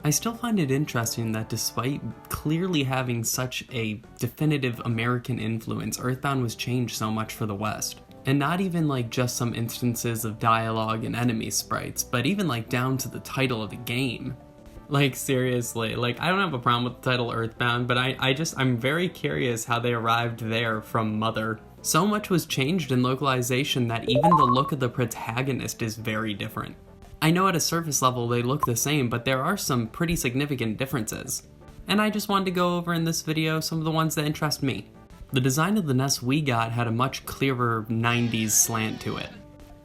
I still find it interesting that despite clearly having such a definitive American influence, EarthBound was changed so much for the West. And not even like just some instances of dialogue and enemy sprites, but even like down to the title of the game. Like seriously, like I don't have a problem with the title EarthBound, but I'm very curious how they arrived there from Mother. So much was changed in localization that even the look of the protagonist is very different. I know at a surface level they look the same, but there are some pretty significant differences. And I just wanted to go over in this video some of the ones that interest me. The design of the Ness we got had a much clearer 90s slant to it.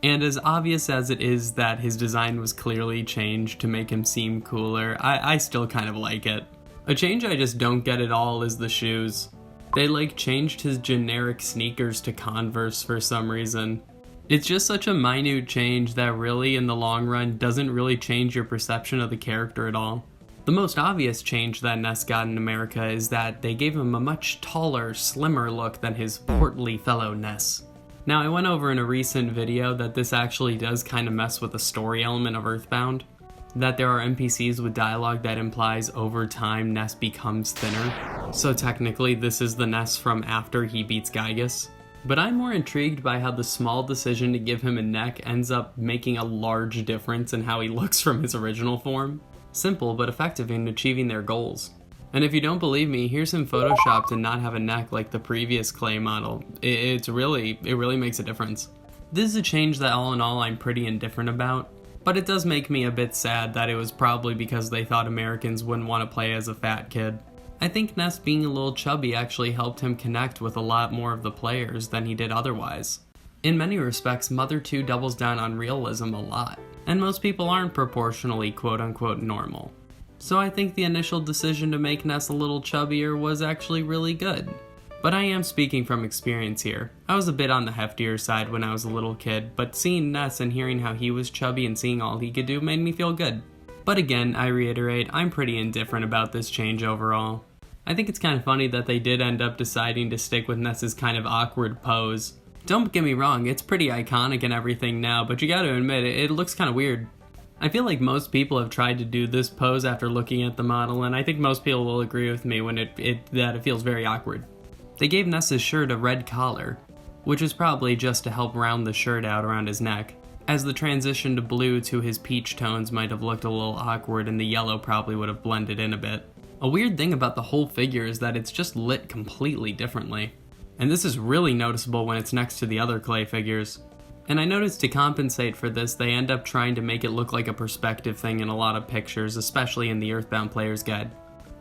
And as obvious as it is that his design was clearly changed to make him seem cooler, I still kind of like it. A change I just don't get at all is the shoes. They like changed his generic sneakers to Converse for some reason. It's just such a minute change that really in the long run doesn't really change your perception of the character at all. The most obvious change that Ness got in America is that they gave him a much taller, slimmer look than his portly fellow Ness. Now I went over in a recent video that this actually does kind of mess with the story element of EarthBound, that there are NPCs with dialogue that implies over time Ness becomes thinner. So technically this is the Ness from after he beats Gygus. But I'm more intrigued by how the small decision to give him a neck ends up making a large difference in how he looks from his original form. Simple but effective in achieving their goals. And if you don't believe me, here's him photoshopped to not have a neck like the previous clay model. It really makes a difference. This is a change that all in all I'm pretty indifferent about, but it does make me a bit sad that it was probably because they thought Americans wouldn't want to play as a fat kid. I think Ness being a little chubby actually helped him connect with a lot more of the players than he did otherwise. In many respects, Mother 2 doubles down on realism a lot, and most people aren't proportionally quote-unquote normal. So I think the initial decision to make Ness a little chubbier was actually really good. But I am speaking from experience here. I was a bit on the heftier side when I was a little kid, but seeing Ness and hearing how he was chubby and seeing all he could do made me feel good. But again, I reiterate, I'm pretty indifferent about this change overall. I think it's kind of funny that they did end up deciding to stick with Ness's kind of awkward pose. Don't get me wrong, it's pretty iconic and everything now, but you gotta admit, it looks kind of weird. I feel like most people have tried to do this pose after looking at the model, and I think most people will agree with me when that it feels very awkward. They gave Ness's shirt a red collar, which is probably just to help round the shirt out around his neck, as the transition to blue to his peach tones might have looked a little awkward and the yellow probably would have blended in a bit. A weird thing about the whole figure is that it's just lit completely differently. And this is really noticeable when it's next to the other clay figures. And I noticed to compensate for this, they end up trying to make it look like a perspective thing in a lot of pictures, especially in the EarthBound Player's Guide.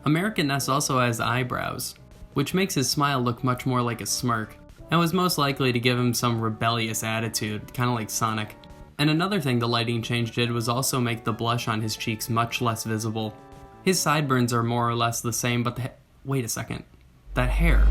American Ness also has eyebrows, which makes his smile look much more like a smirk, and was most likely to give him some rebellious attitude, kinda like Sonic. And another thing the lighting change did was also make the blush on his cheeks much less visible. His sideburns are more or less the same, but wait a second. That hair.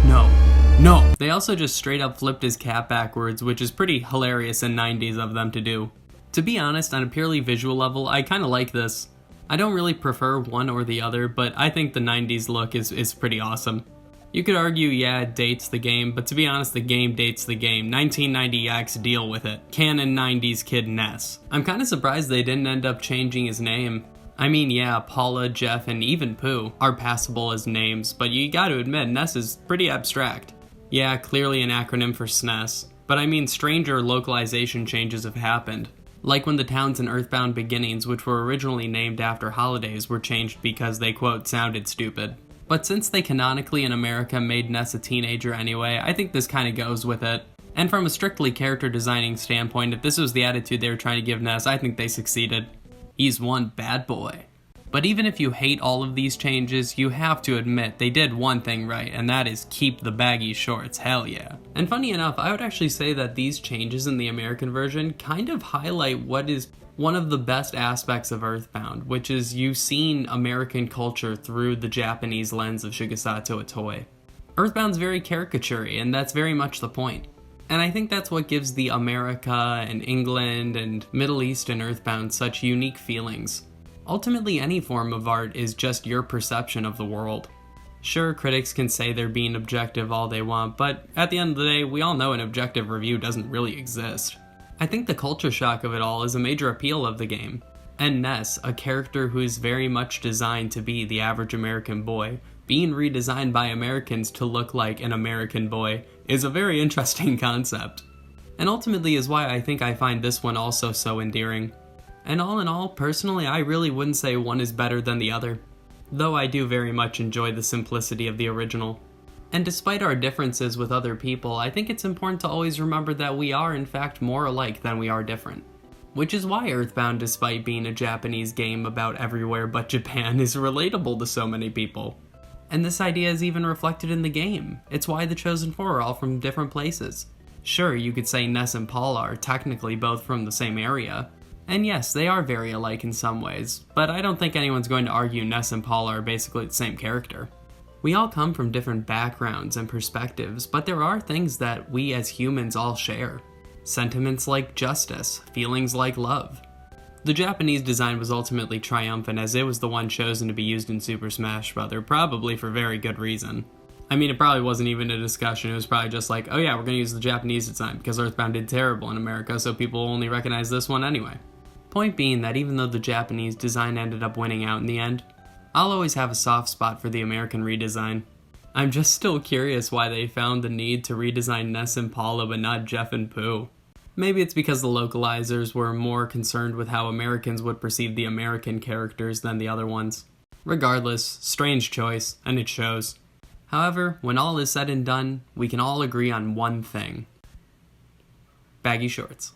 No. They also just straight up flipped his cap backwards, which is pretty hilarious and 90s of them to do. To be honest, on a purely visual level, I kinda like this. I don't really prefer one or the other, but I think the 90s look is pretty awesome. You could argue, yeah, it dates the game, but to be honest, the game dates the game. 1990X, deal with it. Canon 90s kid Ness. I'm kinda surprised they didn't end up changing his name. I mean, yeah, Paula, Jeff, and even Pooh are passable as names, but you gotta admit, Ness is pretty abstract. Yeah, clearly an acronym for SNES, but I mean stranger localization changes have happened. Like when the towns in EarthBound Beginnings, which were originally named after holidays, were changed because they, quote, sounded stupid. But since they canonically in America made Ness a teenager anyway, I think this kinda goes with it. And from a strictly character designing standpoint, if this was the attitude they were trying to give Ness, I think they succeeded. He's one bad boy. But even if you hate all of these changes, you have to admit they did one thing right, and that is keep the baggy shorts, hell yeah. And funny enough, I would actually say that these changes in the American version kind of highlight what is one of the best aspects of EarthBound, which is you've seen American culture through the Japanese lens of Shigesato Itoi. EarthBound's very caricature-y, and that's very much the point. And I think that's what gives the America and England and Middle East and EarthBound such unique feelings. Ultimately, any form of art is just your perception of the world. Sure, critics can say they're being objective all they want, but at the end of the day, we all know an objective review doesn't really exist. I think the culture shock of it all is a major appeal of the game. And Ness, a character who is very much designed to be the average American boy, being redesigned by Americans to look like an American boy is a very interesting concept. And ultimately is why I think I find this one also so endearing. And all in all, personally, I really wouldn't say one is better than the other, though I do very much enjoy the simplicity of the original. And despite our differences with other people, I think it's important to always remember that we are in fact more alike than we are different. Which is why EarthBound, despite being a Japanese game about everywhere but Japan, is relatable to so many people. And this idea is even reflected in the game. It's why the Chosen Four are all from different places. Sure, you could say Ness and Paula are technically both from the same area. And yes, they are very alike in some ways, but I don't think anyone's going to argue Ness and Paula are basically the same character. We all come from different backgrounds and perspectives, but there are things that we as humans all share. Sentiments like justice, feelings like love. The Japanese design was ultimately triumphant as it was the one chosen to be used in Super Smash Bros., probably for very good reason. I mean, it probably wasn't even a discussion, it was probably just like, oh yeah, we're gonna use the Japanese design because EarthBound did terrible in America, so people will only recognize this one anyway. Point being that even though the Japanese design ended up winning out in the end, I'll always have a soft spot for the American redesign. I'm just still curious why they found the need to redesign Ness and Paula but not Jeff and Pooh. Maybe it's because the localizers were more concerned with how Americans would perceive the American characters than the other ones. Regardless, strange choice, and it shows. However, when all is said and done, we can all agree on one thing. Baggy shorts.